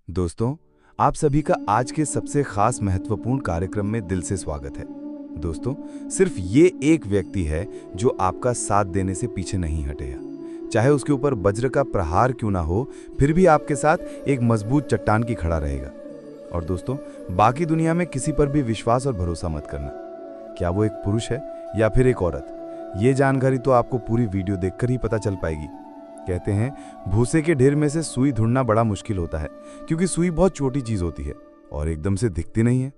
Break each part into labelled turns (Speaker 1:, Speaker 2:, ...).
Speaker 1: दोस्तों, आप सभी का आज के सबसे खास महत्वपूर्ण कार्यक्रम में दिल से स्वागत है। दोस्तों, सिर्फ ये एक व्यक्ति है जो आपका साथ देने से पीछे नहीं हटेगा। चाहे उसके ऊपर वज्र का प्रहार क्यों ना हो, फिर भी आपके साथ एक मजबूत चट्टान की खड़ा रहेगा। और दोस्तों, बाकी दुनिया में किसी पर भी विश्वास और भरोसा मत करना, क्या वो एक पुरुष है या फिर एक औरत। ये जानकारी तो आपको पूरी वीडियो देखकर ही पता चल पाएगी। कहते हैं, भूसे के ढेर में से सुई ढूंढना बड़ा मुश्किल होता है, क्योंकि सुई बहुत छोटी चीज होती है और एकदम से दिखती नहीं है।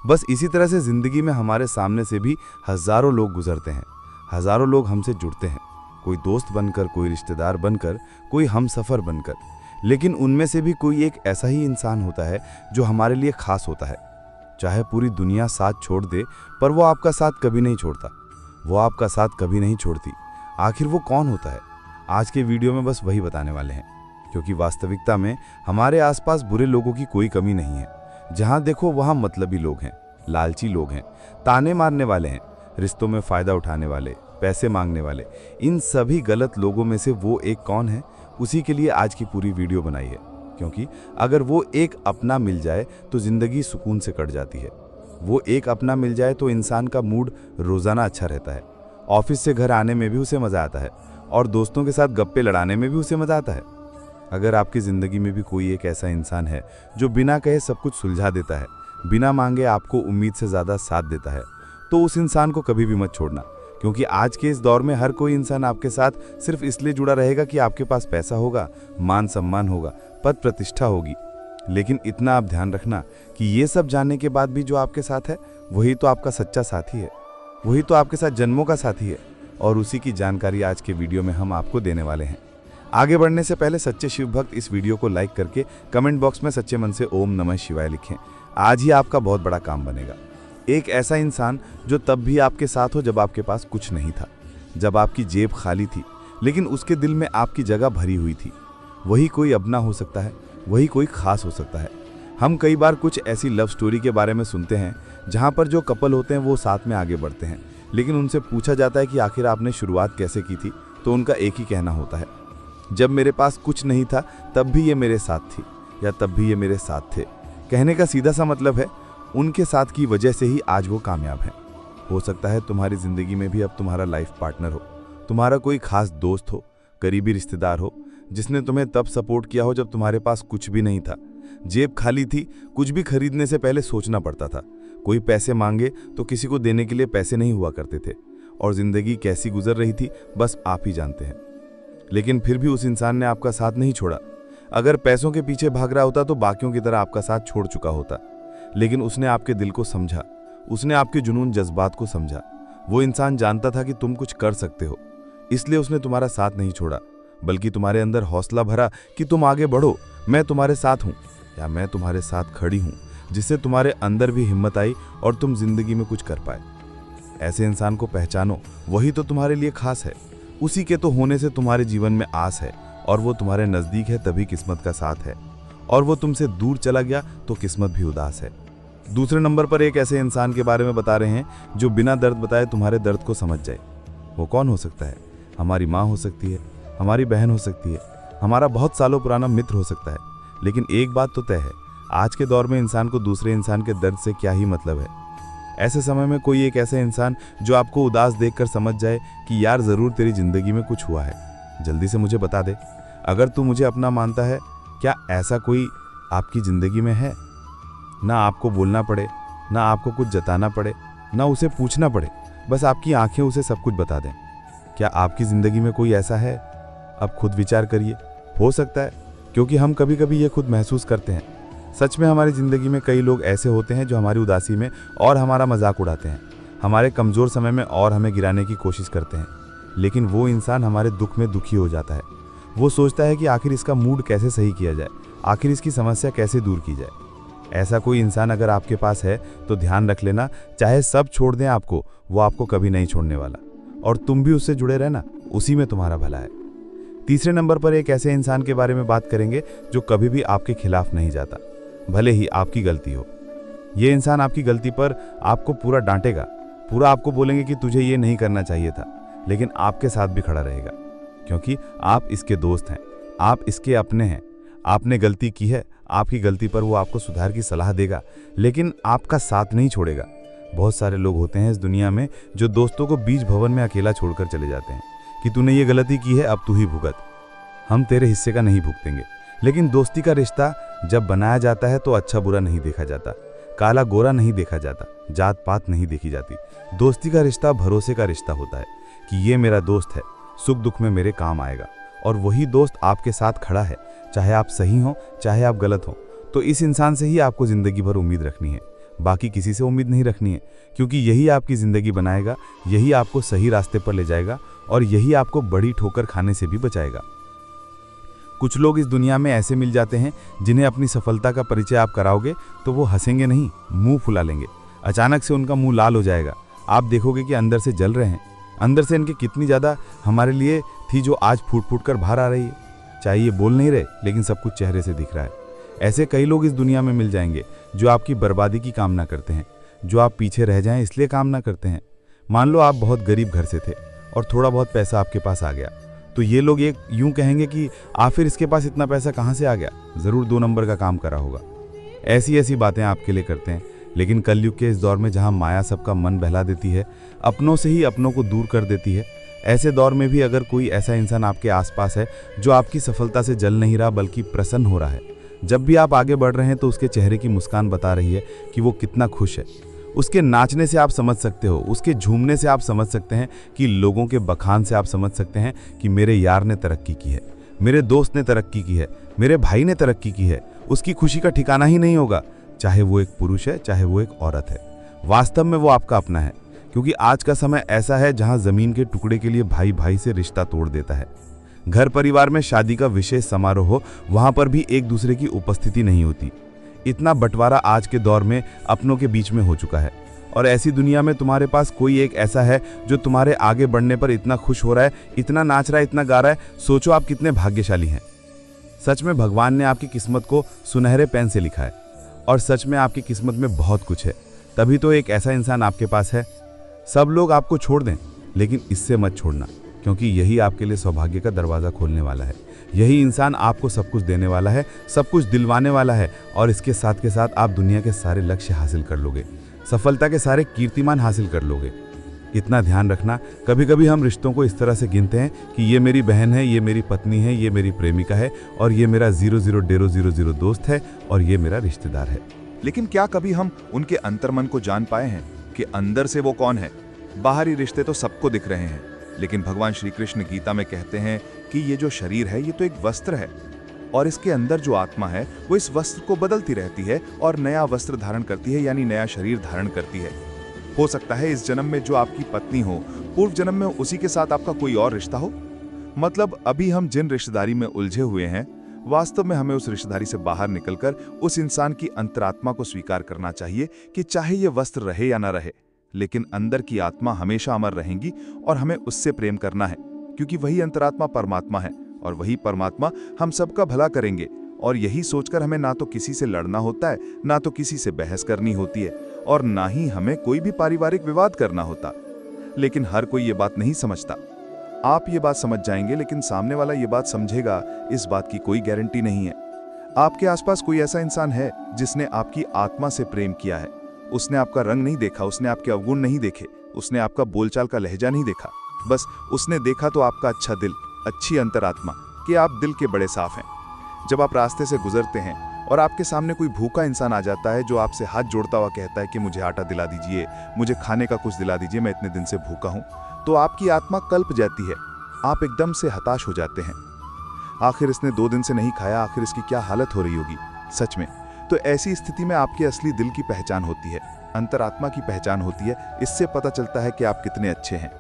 Speaker 1: बस इसी तरह से जिंदगी में हमारे सामने से भी हजारों लोग गुजरते हैं, हजारों लोग हमसे जुड़ते हैं, कोई दोस्त बनकर, कोई रिश्तेदार बनकर, कोई हमसफर बनकर। लेकिन उनमें से भी कोई एक ऐसा ही इंसान होता है जो हमारे लिए खास होता है। चाहे पूरी दुनिया साथ छोड़ दे, पर वो आपका साथ कभी नहीं छोड़ता, वो आपका साथ कभी नहीं छोड़ती। आखिर वो कौन होता है? आज के वीडियो में बस वही बताने वाले हैं, क्योंकि वास्तविकता में हमारे आसपास बुरे लोगों की कोई कमी नहीं है। जहां देखो वहां मतलबी लोग हैं, लालची लोग हैं, ताने मारने वाले हैं, रिश्तों में फायदा उठाने वाले, पैसे मांगने वाले। इन सभी गलत लोगों में से वो एक कौन है, उसी के लिए आज की पूरी वीडियो बनाई है। क्योंकि अगर वो एक अपना मिल जाए तो जिंदगी सुकून से कट जाती है। वो एक अपना मिल जाए तो इंसान का मूड रोजाना अच्छा रहता है, ऑफिस से घर आने में भी उसे मजा आता है और दोस्तों के साथ गप्पे लड़ाने में भी उसे मजा आता है। अगर आपकी जिंदगी में भी कोई एक ऐसा इंसान है जो बिना कहे सब कुछ सुलझा देता है, बिना मांगे आपको उम्मीद से ज्यादा साथ देता है, तो उस इंसान को कभी भी मत छोड़ना। क्योंकि आज के इस दौर में हर कोई इंसान आपके साथ सिर्फ इसलिए जुड़ा रहेगा कि आपके पास पैसा होगा, मान सम्मान होगा, पद प्रतिष्ठा होगी। लेकिन इतना आप ध्यान रखना कि ये सब जानने के बाद भी जो आपके साथ है वही तो आपका सच्चा साथी है, वही तो आपके साथ जन्मों का साथी है। और उसी की जानकारी आज के वीडियो में हम आपको देने वाले हैं। आगे बढ़ने से पहले सच्चे शिव भक्त इस वीडियो को लाइक करके कमेंट बॉक्स में सच्चे मन से ओम नमः शिवाय लिखें। आज ही आपका बहुत बड़ा काम बनेगा। एक ऐसा इंसान जो तब भी आपके साथ हो जब आपके पास कुछ नहीं था, जब आपकी जेब खाली थी, लेकिन उसके दिल में आपकी जगह भरी हुई थी। वही कोई अपना हो सकता है, वही कोई खास हो सकता है। हम कई बार कुछ ऐसी लव स्टोरी के बारे में सुनते हैं जहाँ पर जो कपल होते हैं वो साथ में आगे बढ़ते हैं, लेकिन उनसे पूछा जाता है कि आखिर आपने शुरुआत कैसे की थी, तो उनका एक ही कहना होता है, जब मेरे पास कुछ नहीं था तब भी ये मेरे साथ थी, या तब भी ये मेरे साथ थे। कहने का सीधा सा मतलब है, उनके साथ की वजह से ही आज वो कामयाब हैं। हो सकता है तुम्हारी जिंदगी में भी अब तुम्हारा लाइफ पार्टनर हो, तुम्हारा कोई खास दोस्त हो, करीबी रिश्तेदार हो, जिसने तुम्हें तब सपोर्ट किया हो जब तुम्हारे पास कुछ भी नहीं था, जेब खाली थी, कुछ भी खरीदने से पहले सोचना पड़ता था, कोई पैसे मांगे तो किसी को देने के लिए पैसे नहीं हुआ करते थे, और जिंदगी कैसी गुजर रही थी बस आप ही जानते हैं। लेकिन फिर भी उस इंसान ने आपका साथ नहीं छोड़ा। अगर पैसों के पीछे भाग रहा होता तो बाकियों की तरह आपका साथ छोड़ चुका होता, लेकिन उसने आपके दिल को समझा, उसने आपके जुनून जज्बात को समझा। वो इंसान जानता था कि तुम कुछ कर सकते हो, इसलिए उसने तुम्हारा साथ नहीं छोड़ा, बल्कि तुम्हारे अंदर हौसला भरा कि तुम आगे बढ़ो, मैं तुम्हारे साथ हूं, या मैं तुम्हारे साथ खड़ी हूं, जिससे तुम्हारे अंदर भी हिम्मत आई और तुम जिंदगी में कुछ कर पाए। ऐसे इंसान को पहचानो, वही तो तुम्हारे लिए खास है। उसी के तो होने से तुम्हारे जीवन में आस है, और वो तुम्हारे नजदीक है तभी किस्मत का साथ है, और वो तुमसे दूर चला गया तो किस्मत भी उदास है। दूसरे नंबर पर एक ऐसे इंसान के बारे में बता रहे हैं जो बिना दर्द बताए तुम्हारे दर्द को समझ जाए। वो कौन हो सकता है? हमारी माँ हो सकती है, हमारी बहन हो सकती है, हमारा बहुत सालों पुराना मित्र हो सकता है। लेकिन एक बात तो तय है, आज के दौर में इंसान को दूसरे इंसान के दर्द से क्या ही मतलब है। ऐसे समय में कोई एक ऐसा इंसान जो आपको उदास देखकर समझ जाए कि यार जरूर तेरी जिंदगी में कुछ हुआ है, जल्दी से मुझे बता दे। अगर तू मुझे अपना मानता है, क्या ऐसा कोई आपकी जिंदगी में है? ना आपको बोलना पड़े, ना आपको कुछ जताना पड़े, ना उसे पूछना पड़े, बस आपकी आंखें उसे सब कुछ बता दें। क्या आपकी जिंदगी में कोई ऐसा है? अब खुद विचार करिए। हो सकता है, क्योंकि हम कभी कभी ये खुद महसूस करते हैं। सच में हमारी जिंदगी में कई लोग ऐसे होते हैं जो हमारी उदासी में और हमारा मजाक उड़ाते हैं, हमारे कमजोर समय में और हमें गिराने की कोशिश करते हैं। लेकिन वो इंसान हमारे दुख में दुखी हो जाता है। वो सोचता है कि आखिर इसका मूड कैसे सही किया जाए, आखिर इसकी समस्या कैसे दूर की जाए। ऐसा कोई इंसान अगर आपके पास है तो ध्यान रख लेना, चाहे सब छोड़ दें आपको, वो आपको कभी नहीं छोड़ने वाला, और तुम भी उससे जुड़े रहना, उसी में तुम्हारा भला है। तीसरे नंबर पर एक ऐसे इंसान के बारे में बात करेंगे जो कभी भी आपके खिलाफ नहीं जाता, भले ही आपकी गलती हो। ये इंसान आपकी गलती पर आपको पूरा डांटेगा, पूरा आपको बोलेंगे कि तुझे ये नहीं करना चाहिए था, लेकिन आपके साथ भी खड़ा रहेगा, क्योंकि आप इसके दोस्त हैं, आप इसके अपने हैं। आपने गलती की है, आपकी गलती पर वो आपको सुधार की सलाह देगा, लेकिन आपका साथ नहीं छोड़ेगा। बहुत सारे लोग होते हैं इस दुनिया में जो दोस्तों को बीच भवन में अकेला छोड़कर चले जाते हैं कि तूने ये गलती की है, अब तू ही भुगत, हम तेरे हिस्से का नहीं भुगतेंगे। लेकिन दोस्ती का रिश्ता जब बनाया जाता है तो अच्छा बुरा नहीं देखा जाता, काला गोरा नहीं देखा जाता, जात पात नहीं देखी जाती। दोस्ती का रिश्ता भरोसे का रिश्ता होता है कि ये मेरा दोस्त है, सुख दुख में मेरे काम आएगा, और वही दोस्त आपके साथ खड़ा है, चाहे आप सही हो चाहे आप गलत हो। तो इस इंसान से ही आपको ज़िंदगी भर उम्मीद रखनी है, बाकी किसी से उम्मीद नहीं रखनी है, क्योंकि यही आपकी ज़िंदगी बनाएगा, यही आपको सही रास्ते पर ले जाएगा, और यही आपको बड़ी ठोकर खाने से भी बचाएगा। कुछ लोग इस दुनिया में ऐसे मिल जाते हैं जिन्हें अपनी सफलता का परिचय आप कराओगे तो वो हंसेंगे नहीं, मुंह फुला लेंगे। अचानक से उनका मुंह लाल हो जाएगा, आप देखोगे कि अंदर से जल रहे हैं। अंदर से इनकी कितनी ज़्यादा हमारे लिए थी जो आज फूट फूट कर बाहर आ रही है। चाहे ये बोल नहीं रहे, लेकिन सब कुछ चेहरे से दिख रहा है। ऐसे कई लोग इस दुनिया में मिल जाएंगे जो आपकी बर्बादी की कामना करते हैं, जो आप पीछे रह जाएं इसलिए कामना करते हैं। मान लो आप बहुत गरीब घर से थे और थोड़ा बहुत पैसा आपके पास आ गया, तो ये लोग एक यूं कहेंगे कि आखिर इसके पास इतना पैसा कहाँ से आ गया, ज़रूर 2 नंबर का काम करा होगा। ऐसी ऐसी बातें आपके लिए करते हैं। लेकिन कलयुग के इस दौर में जहाँ माया सबका मन बहला देती है, अपनों से ही अपनों को दूर कर देती है, ऐसे दौर में भी अगर कोई ऐसा इंसान आपके आसपास है जो आपकी सफलता से जल नहीं रहा बल्कि प्रसन्न हो रहा है, जब भी आप आगे बढ़ रहे हैं तो उसके चेहरे की मुस्कान बता रही है कि वो कितना खुश है। उसके नाचने से आप समझ सकते हो, उसके झूमने से आप समझ सकते हैं, कि लोगों के बखान से आप समझ सकते हैं कि मेरे यार ने तरक्की की है, मेरे दोस्त ने तरक्की की है, मेरे भाई ने तरक्की की है। उसकी खुशी का ठिकाना ही नहीं होगा, चाहे वो एक पुरुष है चाहे वो एक औरत है। वास्तव में वो आपका अपना है, क्योंकि आज का समय ऐसा है जहां जमीन के टुकड़े के लिए भाई भाई से रिश्ता तोड़ देता है। घर परिवार में शादी का विशेष समारोह हो, वहां पर भी एक दूसरे की उपस्थिति नहीं होती। इतना बंटवारा आज के दौर में अपनों के बीच में हो चुका है, और ऐसी दुनिया में तुम्हारे पास कोई एक ऐसा है जो तुम्हारे आगे बढ़ने पर इतना खुश हो रहा है, इतना नाच रहा है, इतना गा रहा है। सोचो आप कितने भाग्यशाली हैं। सच में भगवान ने आपकी किस्मत को सुनहरे पेन से लिखा है, और सच में आपकी किस्मत में बहुत कुछ है, तभी तो एक ऐसा इंसान आपके पास है। सब लोग आपको छोड़ दें, लेकिन इससे मत छोड़ना, क्योंकि यही आपके लिए सौभाग्य का दरवाज़ा खोलने वाला है। यही इंसान आपको सब कुछ देने वाला है, सब कुछ दिलवाने वाला है, और इसके साथ के साथ आप दुनिया के सारे लक्ष्य हासिल कर लोगे, सफलता के सारे कीर्तिमान हासिल कर लोगे। इतना ध्यान रखना, कभी कभी हम रिश्तों को इस तरह से गिनते हैं कि ये मेरी बहन है, ये मेरी पत्नी है, ये मेरी प्रेमिका है, और ये मेरा 0000 दोस्त है, और ये मेरा रिश्तेदार है।
Speaker 2: लेकिन क्या कभी हम उनके अंतर्मन को जान पाए हैं कि अंदर से वो कौन है? बाहरी रिश्ते तो सबको दिख रहे हैं, लेकिन भगवान श्री कृष्ण गीता में कहते हैं कि ये जो शरीर है ये तो एक वस्त्र है, और इसके अंदर जो आत्मा है वो इस वस्त्र को बदलती रहती है और नया वस्त्र धारण करती है, यानी नया शरीर धारण करती है। हो सकता है इस जन्म में जो आपकी पत्नी हो, पूर्व जन्म में उसी के साथ आपका कोई और रिश्ता हो। मतलब अभी हम जिन रिश्तेदारी में उलझे हुए हैं, वास्तव में हमें उस रिश्तेदारी से बाहर निकलकर उस इंसान की अंतरात्मा को स्वीकार करना चाहिए कि चाहे ये वस्त्र रहे या ना रहे, लेकिन अंदर की आत्मा हमेशा अमर रहेगी, और हमें उससे प्रेम करना है, क्योंकि वही अंतरात्मा परमात्मा है, और वही परमात्मा हम सबका भला करेंगे। और यही सोचकर हमें ना तो किसी से लड़ना होता है, ना तो किसी से बहस करनी होती है, और ना ही हमें कोई भी पारिवारिक विवाद करना होता। लेकिन हर कोई ये बात नहीं समझता। आप ये बात समझ जाएंगे, लेकिन सामने वाला ये बात समझेगा, इस बात की कोई गारंटी नहीं है। आपके आसपास कोई ऐसा इंसान है जिसने आपकी आत्मा से प्रेम किया है। उसने आपका रंग नहीं देखा, उसने आपके अवगुण नहीं देखे, उसने आपका बोलचाल का लहजा नहीं देखा, बस उसने देखा तो आपका अच्छा दिल, अच्छी अंतरात्मा, कि आप दिल के बड़े साफ हैं। जब आप रास्ते से गुजरते हैं और आपके सामने कोई भूखा इंसान आ जाता है जो आपसे हाथ जोड़ता हुआ कहता है कि मुझे आटा दिला दीजिए, मुझे खाने का कुछ दिला दीजिए, मैं इतने दिन से भूखा हूं, तो आपकी आत्मा कल्प जाती है। आप एकदम से हताश हो जाते हैं। आखिर इसने 2 दिन से नहीं खाया, आखिर इसकी क्या हालत हो रही होगी। सच में तो ऐसी स्थिति में आपके असली दिल की पहचान होती है, अंतरात्मा की पहचान होती है। इससे पता चलता है कि आप कितने अच्छे हैं।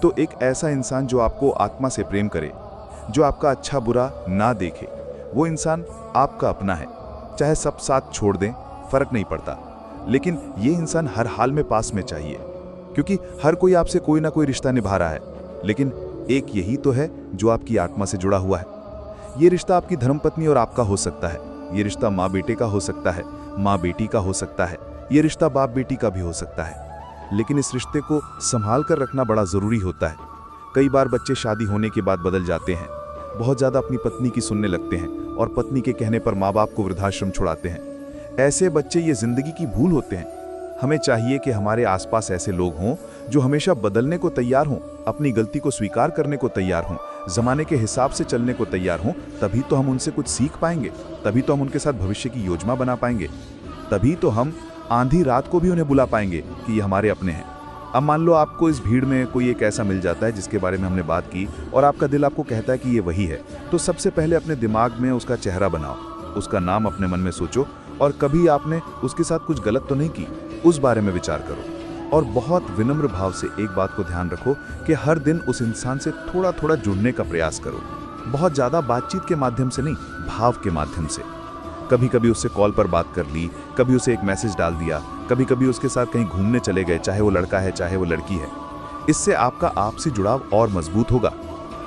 Speaker 2: तो एक ऐसा इंसान जो आपको आत्मा से प्रेम करे, जो आपका अच्छा बुरा ना देखे, वो इंसान आपका अपना है। चाहे सब साथ छोड़ दें, फर्क नहीं पड़ता, लेकिन ये इंसान हर हाल में पास में चाहिए, क्योंकि हर कोई आपसे कोई ना कोई रिश्ता निभा रहा है, लेकिन एक यही तो है जो आपकी आत्मा से जुड़ा हुआ है। ये रिश्ता आपकी धर्मपत्नी और आपका हो सकता है, ये रिश्ता माँ बेटे का हो सकता है, माँ बेटी का हो सकता है, ये रिश्ता बाप बेटी का भी हो सकता है। लेकिन इस रिश्ते को संभाल कर रखना बड़ा ज़रूरी होता है। कई बार बच्चे शादी होने के बाद बदल जाते हैं, बहुत ज़्यादा अपनी पत्नी की सुनने लगते हैं और पत्नी के कहने पर माँ बाप को वृद्धाश्रम छुड़ाते हैं। ऐसे बच्चे ये जिंदगी की भूल होते हैं। हमें चाहिए कि हमारे आसपास ऐसे लोग हों जो हमेशा बदलने को तैयार हों, अपनी गलती को स्वीकार करने को तैयार हों, जमाने के हिसाब से चलने को तैयार हों। तभी तो हम उनसे कुछ सीख पाएंगे, तभी तो हम उनके साथ भविष्य की योजना बना पाएंगे, तभी तो हम आंधी रात को भी उन्हें बुला पाएंगे कि ये हमारे अपने हैं। अब मान लो आपको इस भीड़ में कोई एक ऐसा मिल जाता है जिसके बारे में हमने बात की और आपका दिल आपको कहता है कि ये वही है, तो सबसे पहले अपने दिमाग में उसका चेहरा बनाओ, उसका नाम अपने मन में सोचो और कभी आपने उसके साथ कुछ गलत तो नहीं की, उस बारे में विचार करो। और बहुत विनम्र भाव से एक बात को ध्यान रखो कि हर दिन उस इंसान से थोड़ा थोड़ा जुड़ने का प्रयास करो। बहुत ज़्यादा बातचीत के माध्यम से नहीं, भाव के माध्यम से। कभी कभी उससे कॉल पर बात कर ली, कभी उसे एक मैसेज डाल दिया, कभी कभी उसके साथ कहीं घूमने चले गए, चाहे वो लड़का है चाहे वो लड़की है। इससे आपका आपसी जुड़ाव और मजबूत होगा।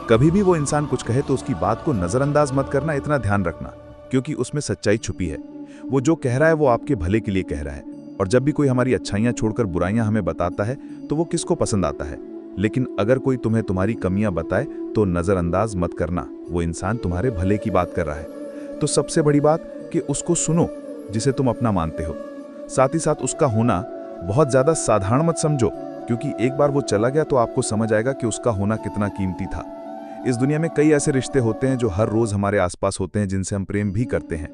Speaker 2: कभी भी वो इंसान कुछ कहे तो उसकी बात को नज़रअंदाज मत करना, इतना ध्यान रखना, क्योंकि उसमें सच्चाई छुपी है। वो जो कह रहा है वो आपके भले के लिए कह रहा है। और जब भी कोई हमारी अच्छाइयाँ छोड़कर बुराइयाँ हमें बताता है तो वो किसको पसंद आता है। लेकिन अगर कोई तुम्हें तुम्हारी कमियां बताए तो नज़रअंदाज मत करना, वो इंसान तुम्हारे भले की बात कर रहा है। तो सबसे बड़ी बात कि उसको सुनो जिसे तुम अपना मानते हो। साथ ही साथ उसका होना बहुत ज़्यादा साधारण मत समझो, क्योंकि एक बार वो चला गया तो आपको समझ आएगा कि उसका होना कितना कीमती था। इस दुनिया में कई ऐसे रिश्ते होते हैं जो हर रोज़ हमारे आसपास होते हैं, जिनसे हम प्रेम भी करते हैं,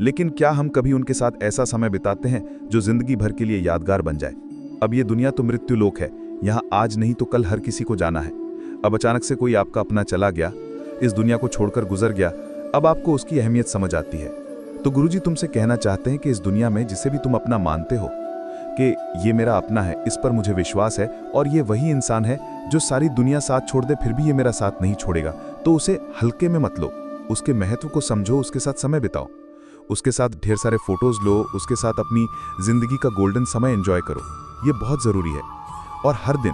Speaker 2: लेकिन क्या हम कभी उनके साथ ऐसा समय बिताते हैं जो जिंदगी भर के लिए यादगार बन जाए। अब ये दुनिया तो मृत्यु लोक है, यहाँ आज नहीं तो कल हर किसी को जाना है। अब अचानक से कोई आपका अपना चला गया, इस दुनिया को छोड़कर गुजर गया, अब आपको उसकी अहमियत समझ आती है। तो गुरुजी तुमसे कहना चाहते हैं कि इस दुनिया में जिसे भी तुम अपना मानते हो कि ये मेरा अपना है, इस पर मुझे विश्वास है और ये वही इंसान है जो सारी दुनिया साथ छोड़ दे फिर भी ये मेरा साथ नहीं छोड़ेगा, तो उसे हल्के में मत लो, उसके महत्व को समझो, उसके साथ समय बिताओ, उसके साथ ढेर सारे फोटोज लो, उसके साथ अपनी जिंदगी का गोल्डन समय एंजॉय करो। ये बहुत ज़रूरी है। और हर दिन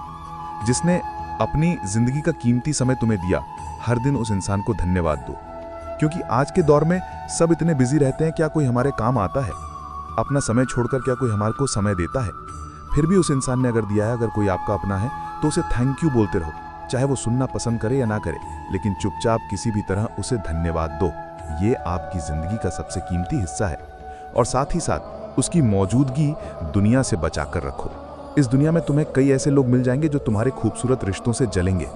Speaker 2: जिसने अपनी जिंदगी का कीमती समय तुम्हें दिया, हर दिन उस इंसान को धन्यवाद दो, क्योंकि आज के दौर में सब इतने बिजी रहते हैं, क्या कोई हमारे काम आता है? अपना समय छोड़कर क्या कोई हमारे को समय देता है? फिर भी उस इंसान ने अगर दिया है, अगर कोई आपका अपना है तो उसे थैंक यू बोलते रहो, चाहे वो सुनना पसंद करे या ना करे, लेकिन चुपचाप किसी भी तरह उसे धन्यवाद दो। ये आपकी जिंदगी का सबसे कीमती हिस्सा है। और साथ ही साथ उसकी मौजूदगी दुनिया से बचा कर रखो। इस दुनिया में तुम्हें कई ऐसे लोग मिल जाएंगे जो तुम्हारे खूबसूरत रिश्तों से जलेंगे,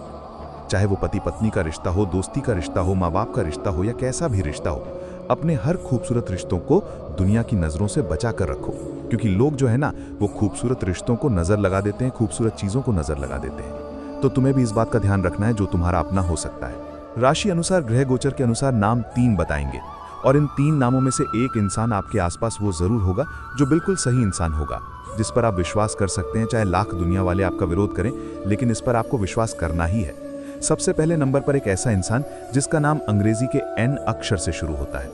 Speaker 2: चाहे वो पति पत्नी का रिश्ता हो, दोस्ती का रिश्ता हो, माँ बाप का रिश्ता हो या कैसा भी रिश्ता हो। अपने हर खूबसूरत रिश्तों को दुनिया की नज़रों से बचा कर रखो, क्योंकि लोग जो है ना, वो खूबसूरत रिश्तों को नज़र लगा देते हैं, खूबसूरत चीज़ों को नज़र लगा देते हैं। तो तुम्हें भी इस बात का ध्यान रखना है जो तुम्हारा अपना हो सकता है। राशि अनुसार, ग्रह गोचर के अनुसार नाम 3 बताएंगे, और इन 3 नामों में से एक इंसान आपके आसपास वो जरूर होगा जो बिल्कुल सही इंसान होगा, जिस पर आप विश्वास कर सकते हैं। चाहे लाख दुनिया वाले आपका विरोध करें, लेकिन इस पर आपको विश्वास करना ही है। सबसे पहले नंबर पर एक ऐसा इंसान जिसका नाम अंग्रेजी के N अक्षर से शुरू होता है।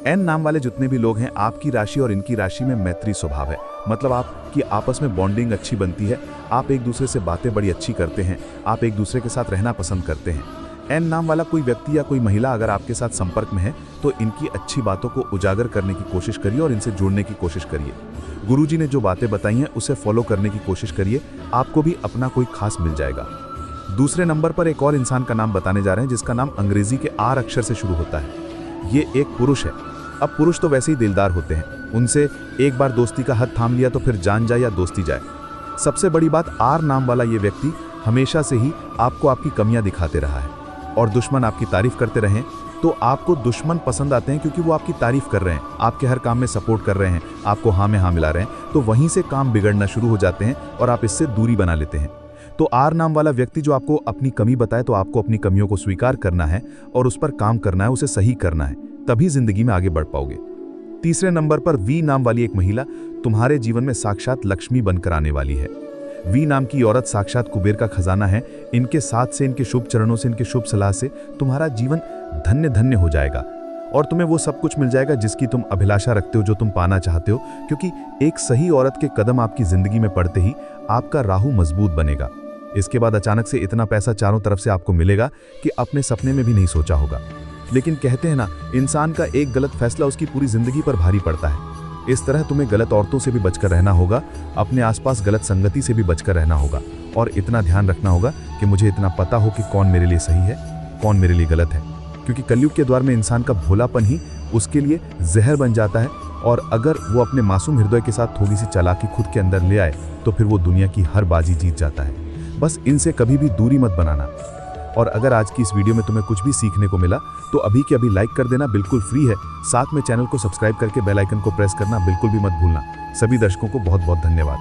Speaker 2: N नाम वाले जितने भी लोग हैं, आपकी राशि और इनकी राशि में मैत्री स्वभाव है, मतलब आपकी आपस में बॉन्डिंग अच्छी बनती है, आप एक दूसरे से बातें बड़ी अच्छी करते हैं, आप एक दूसरे के साथ रहना पसंद करते हैं। N नाम वाला कोई व्यक्ति या कोई महिला अगर आपके साथ संपर्क में है तो इनकी अच्छी बातों को उजागर करने की कोशिश करिए और इनसे जुड़ने की कोशिश करिए। गुरुजी ने जो बातें बताई हैं उसे फॉलो करने की कोशिश करिए, आपको भी अपना कोई खास मिल जाएगा। दूसरे नंबर पर एक और इंसान का नाम बताने जा रहे हैं जिसका नाम अंग्रेजी के R अक्षर से शुरू होता है। ये एक पुरुष है। अब पुरुष तो वैसे ही दिलदार होते हैं, उनसे एक बार दोस्ती का हाथ थाम लिया तो फिर जान जाए या दोस्ती जाए। सबसे बड़ी बात, R नाम वाला ये व्यक्ति हमेशा से ही आपको आपकी कमियां दिखाते रहा है, और दुश्मन आपकी तारीफ करते रहें तो आपको दुश्मन पसंद आते हैं, क्योंकि वो आपकी तारीफ कर रहे हैं, आपके हर काम में सपोर्ट कर रहे हैं, आपको हाँ में हाँ मिला रहे हैं, तो वहीं से काम बिगड़ना शुरू हो जाते हैं और आप इससे दूरी बना लेते हैं। तो R नाम वाला व्यक्ति जो आपको अपनी कमी बताए तो आपको अपनी कमियों को स्वीकार करना है और उस पर काम करना है, उसे सही करना है, तभी जिंदगी में आगे बढ़ पाओगे। तीसरे नंबर पर V नाम वाली एक महिला तुम्हारे जीवन में साक्षात लक्ष्मी बनकर आने वाली है। V नाम की औरत साक्षात कुबेर का खजाना है। इनके साथ से, इनके शुभ चरणों से, इनके शुभ सलाह से तुम्हारा जीवन धन्य धन्य हो जाएगा और तुम्हें वो सब कुछ मिल जाएगा जिसकी तुम अभिलाषा रखते हो, जो तुम पाना चाहते हो, क्योंकि एक सही औरत के कदम आपकी जिंदगी में पड़ते ही आपका राहु मजबूत बनेगा। इसके बाद अचानक से इतना पैसा चारों तरफ से आपको मिलेगा कि अपने सपने में भी नहीं सोचा होगा। लेकिन कहते हैं ना, इंसान का एक गलत फैसला उसकी पूरी जिंदगी पर भारी पड़ता है। इस तरह तुम्हें गलत औरतों से भी बचकर रहना होगा, अपने आसपास गलत संगति से भी बचकर रहना होगा, और इतना ध्यान रखना होगा कि मुझे इतना पता हो कि कौन मेरे लिए सही है, कौन मेरे लिए गलत है,
Speaker 3: क्योंकि कलयुग के द्वार में इंसान का भोलापन ही उसके लिए जहर बन जाता है, और अगर वो अपने मासूम हृदय के साथ थोड़ी सी चालाकी खुद के अंदर ले आए तो फिर वो दुनिया की हर बाजी जीत जाता है। बस इनसे कभी भी दूरी मत बनाना। और अगर आज की इस वीडियो में तुम्हें कुछ भी सीखने को मिला तो अभी के अभी लाइक कर देना, बिल्कुल फ्री है। साथ में चैनल को सब्सक्राइब करके बेल आइकन को प्रेस करना बिल्कुल भी मत भूलना। सभी दर्शकों को बहुत बहुत धन्यवाद।